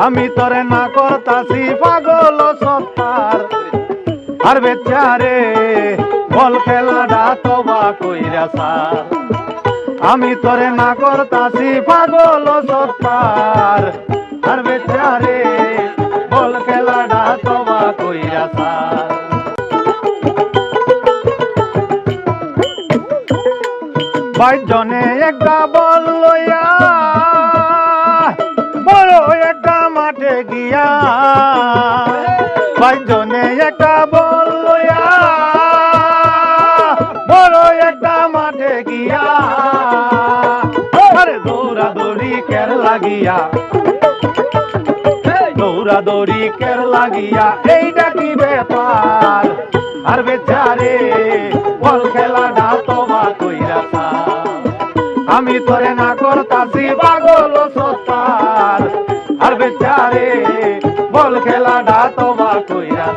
আমি তোরে না করতাছি পাগল সত্তার আর বেচারে বল খেলাটা তোবা কইরা সার আমি তোরে না করতাছি পাগল সত্তার আর বেচারে বল খেলাটা তোবা কইরা সার বাইজনে একটা বল লইয়া বড় একটা মাঠে গিয়া বাইজনে একটা বল লইয়া বড় একটা মাঠে গিয়া আরে দৌড়াদৌড়ি কের লাগিয়া দৌড়াদৌড়ি কের লাগিয়া এইটা কি ব্যাপার আর বেচারে বল খেলাটা তোবা কইরা আমি তোরে না করতাছি পাগল সত্তার আর বেচারে বল খেলাটা তোবা কইরা